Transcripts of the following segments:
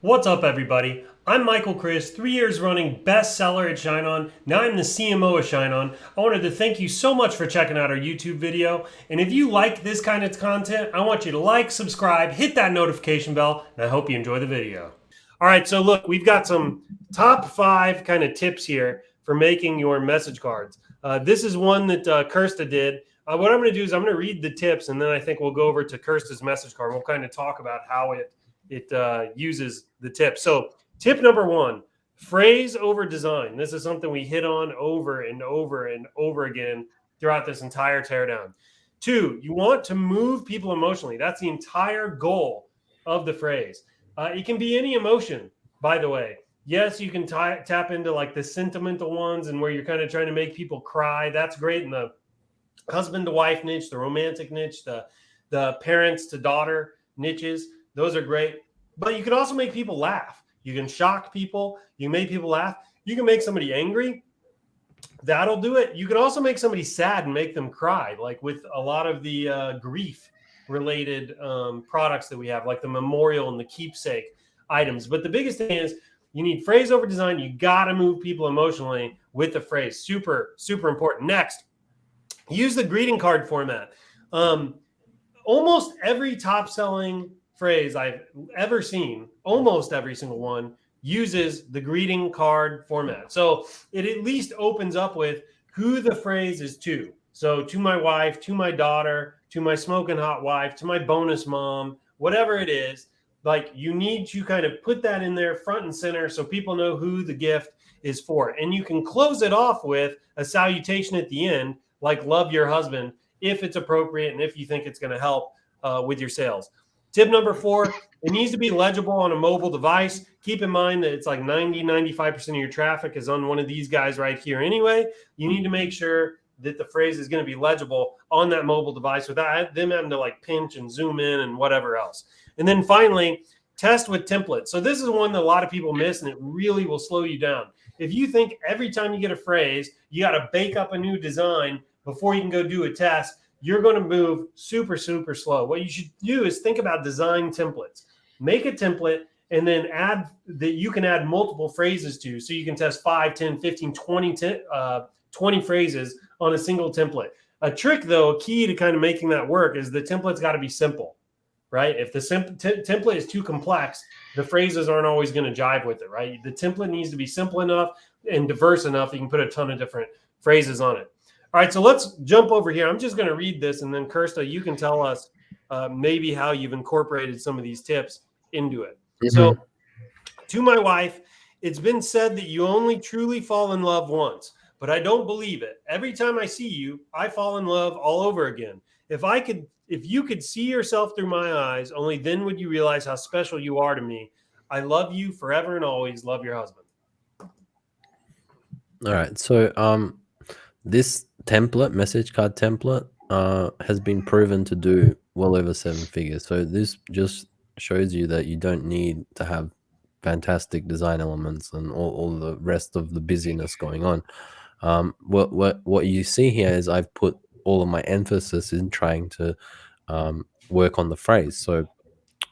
What's up, everybody? I'm Michael Chris, 3 years running bestseller at ShineOn. Now I'm the CMO of ShineOn. I wanted to thank you so much for checking out our YouTube video. And if you like this kind of content, I want you to like, subscribe, hit that notification bell, and I hope you enjoy the video. All right, so look, we've got some top 5 kind of tips here for making your message cards. This is one that Kirsta did. What I'm going to do is I'm going to read the tips, and then I think we'll go over to Kirsta's message card. We'll kind of talk about how it uses the tip. So tip number 1, phrase over design. This is something we hit on over and over and over again throughout this entire teardown. 2, you want to move people emotionally. That's the entire goal of the phrase. It can be any emotion, by the way. Yes, you can tap into like the sentimental ones and where you're kind of trying to make people cry. That's great in the husband to wife niche, the romantic niche, the parents to daughter niches. Those are great. But you can also make people laugh. You can shock people. You can make people laugh. You can make somebody angry. That'll do it. You can also make somebody sad and make them cry, like with a lot of the grief related products that we have, like the memorial and the keepsake items. But the biggest thing is you need phrase over design. You got to move people emotionally with the phrase. Super, super important. Next, use the greeting card format. Almost every top selling phrase I've ever seen, almost every single one, uses the greeting card format. So it at least opens up with who the phrase is to. So to my wife, to my daughter, to my smoking hot wife, to my bonus mom, whatever it is, like you need to kind of put that in there front and center so people know who the gift is for. And you can close it off with a salutation at the end, like love your husband, if it's appropriate and if you think it's going to help with your sales. Tip number 4, it needs to be legible on a mobile device. Keep in mind that it's like 95% of your traffic is on one of these guys right here anyway. You need to make sure that the phrase is going to be legible on that mobile device without them having to like pinch and zoom in and whatever else. And then finally, test with templates. So this is one that a lot of people miss, and it really will slow you down. If you think every time you get a phrase, you got to bake up a new design before you can go do a test, you're going to move super, super slow. What you should do is think about design templates. Make a template and then add that you can add multiple phrases to. So you can test 5, 10, 15, 20 phrases on a single template. A trick, though, a key to kind of making that work is the template's got to be simple, right? If the template is too complex, the phrases aren't always going to jive with it, right? The template needs to be simple enough and diverse enough that you can put a ton of different phrases on it. All right, so let's jump over here. I'm just going to read this, and then Kirsta, you can tell us maybe how you've incorporated some of these tips into it. So, to my wife, it's been said that you only truly fall in love once, but I don't believe it. Every time I see you, I fall in love all over again. If you could see yourself through my eyes, only then would you realize how special you are to me. I love you forever and always. Love, your husband. All right. So this template, message card template, has been proven to do well over 7 figures. So this just shows you that you don't need to have fantastic design elements and all the rest of the busyness going on. What you see here is I've put all of my emphasis in trying to work on the phrase. So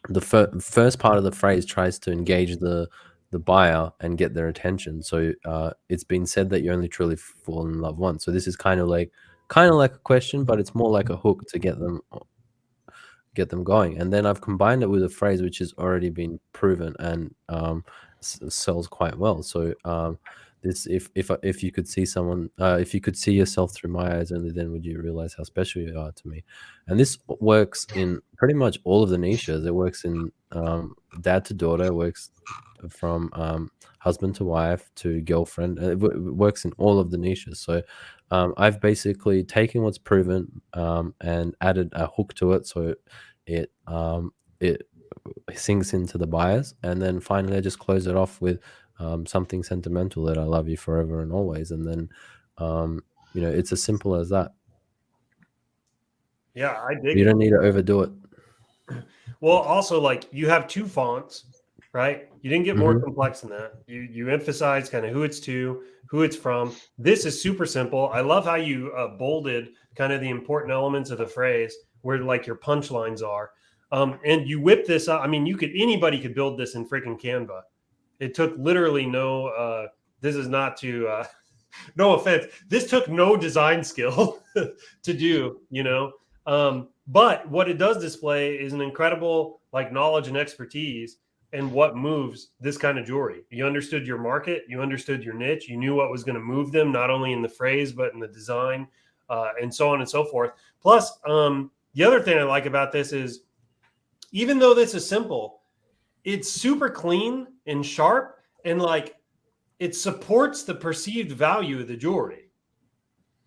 the first part of the phrase tries to engage the buyer and get their attention. So it's been said that you only truly fall in love once. So this is kind of like a question, but it's more like a hook to get them going. And then I've combined it with a phrase which has already been proven and sells quite well. So this if you could see someone, if you could see yourself through my eyes, only then would you realize how special you are to me. And this works in pretty much all of the niches. It works in dad to daughter. It works from husband to wife to girlfriend. It works in all of the niches. So I've basically taken what's proven and added a hook to it, so it sinks into the buyers, and then finally I just close it off with something sentimental, that I love you forever and always, and then it's as simple as that. Yeah, I dig You it. don't need to overdo it. Well, also, like you have 2 fonts, right? You didn't get more Hmm. complex than that. You emphasize kind of who it's to, who it's from. This is super simple. I love how you bolded kind of the important elements of the phrase where like your punchlines are. And you whip this up. I mean, anybody could build this in freaking Canva. It took literally no. This is not to. No offense. This took no design skill to do. But what it does display is an incredible like knowledge and expertise and what moves this kind of jewelry. You understood your market, you understood your niche, you knew what was going to move them, not only in the phrase but in the design, and so on and so forth. Plus, the other thing I like about this is, even though this is simple, it's super clean and sharp, and like it supports the perceived value of the jewelry,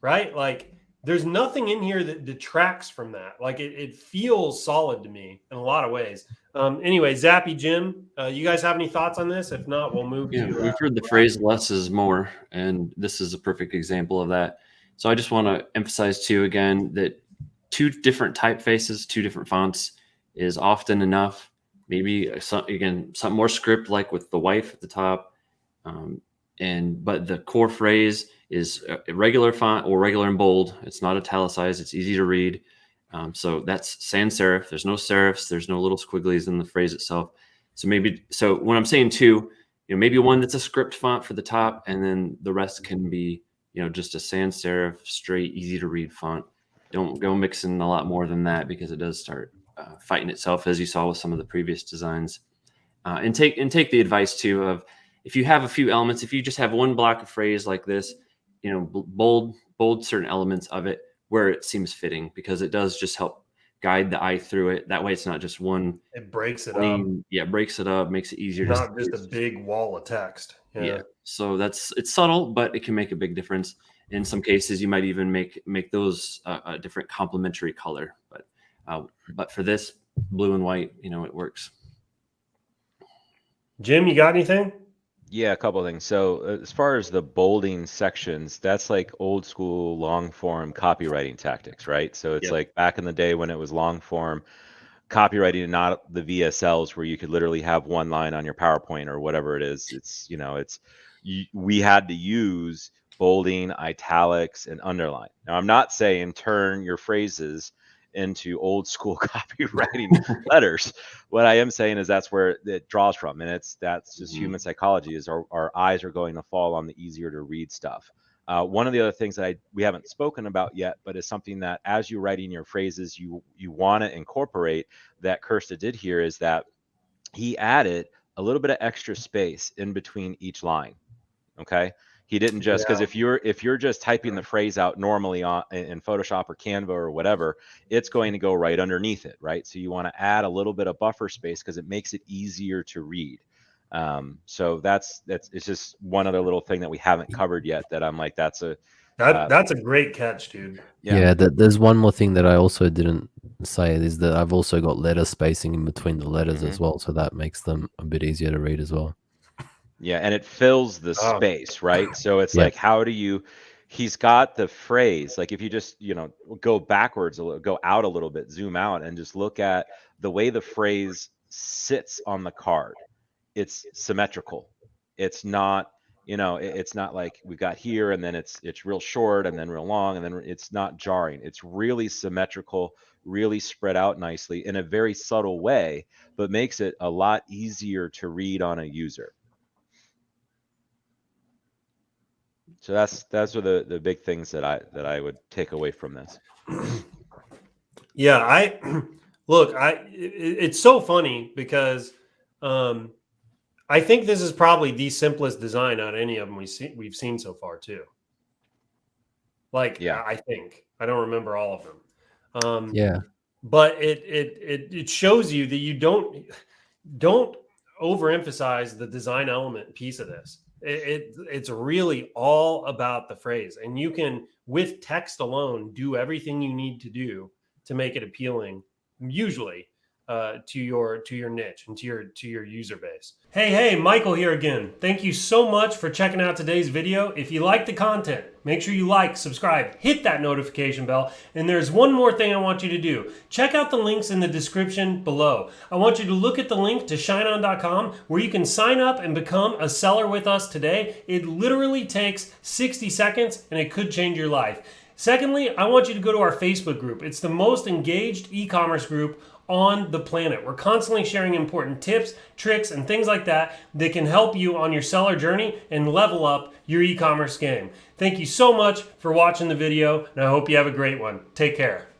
right? Like there's nothing in here that detracts from that. Like it feels solid to me in a lot of ways. Anyway, Zappy Jim, you guys have any thoughts on this? If not, we'll move Yeah, to. we've heard the phrase "less is more," and this is a perfect example of that. So I just want to emphasize too again that 2 different typefaces, 2 different fonts is often enough. Maybe something more script, like with the wife at the top, but the core phrase is a regular font or regular and bold. It's not italicized. It's easy to read. So that's sans serif. There's no serifs. There's no little squigglies in the phrase itself. So when I'm saying 2, maybe one that's a script font for the top, and then the rest can be, just a sans serif, straight, easy to read font. Don't go mixing a lot more than that, because it does start fighting itself, as you saw with some of the previous designs. And take the advice too of, if you have a few elements, if you just have one block of phrase like this, bold certain elements of it where it seems fitting, because it does just help guide the eye through it. That way it's not just one. It breaks it up. Yeah, breaks it up, makes it easier. Not just a big wall of text. Yeah. So it's subtle, but it can make a big difference. In some cases, you might even make those a different complementary color. But for this, blue and white, it works. Jim, you got anything? Yeah, a couple of things. So as far as the bolding sections, that's like old school long form copywriting tactics, right? So it's like back in the day when it was long form copywriting and not the VSLs where you could literally have one line on your PowerPoint or whatever it is. We had to use bolding, italics, and underline. Now, I'm not saying turn your phrases into old school copywriting letters. What I am saying is that's where it draws from, and that's just human psychology. Is our eyes are going to fall on the easier to read stuff. One of the other things that we haven't spoken about yet, but is something that as you're writing your phrases, you want to incorporate, that Kirsta did here, is that he added a little bit of extra space in between each line. Okay. He didn't just, because if you're just typing the phrase out normally in Photoshop or Canva or whatever, it's going to go right underneath it, right? So you want to add a little bit of buffer space because it makes it easier to read. So it's just one other little thing that we haven't covered yet that I'm like, that's a great catch, dude. Yeah, there's one more thing that I also didn't say, is that I've also got letter spacing in between the letters as well, so that makes them a bit easier to read as well. Yeah, and it fills the space, right? So it's like, he's got the phrase, like if you just, go backwards a little, go out a little bit, zoom out, and just look at the way the phrase sits on the card. It's symmetrical. It's not, it's not like we've got here and then it's real short and then real long, and then it's not jarring. It's really symmetrical, really spread out nicely in a very subtle way, but makes it a lot easier to read on a user. So those are the big things that I would take away from this. Yeah, it's so funny because I think this is probably the simplest design out of any of them we've seen so far too. I think, I don't remember all of them. But it shows you that you don't overemphasize the design element piece of this. It's really all about the phrase, and you can, with text alone, do everything you need to do to make it appealing, usually to your niche and to your user base. Hey, Michael here again. Thank you so much for checking out today's video. If you like the content, make sure you like, subscribe, hit that notification bell. And there's one more thing I want you to do. Check out the links in the description below. I want you to look at the link to ShineOn.com where you can sign up and become a seller with us today. It literally takes 60 seconds and it could change your life. Secondly, I want you to go to our Facebook group. It's the most engaged e-commerce group on the planet. We're constantly sharing important tips, tricks, and things like that that can help you on your seller journey and level up your e-commerce game. Thank you so much for watching the video, and I hope you have a great one. Take care.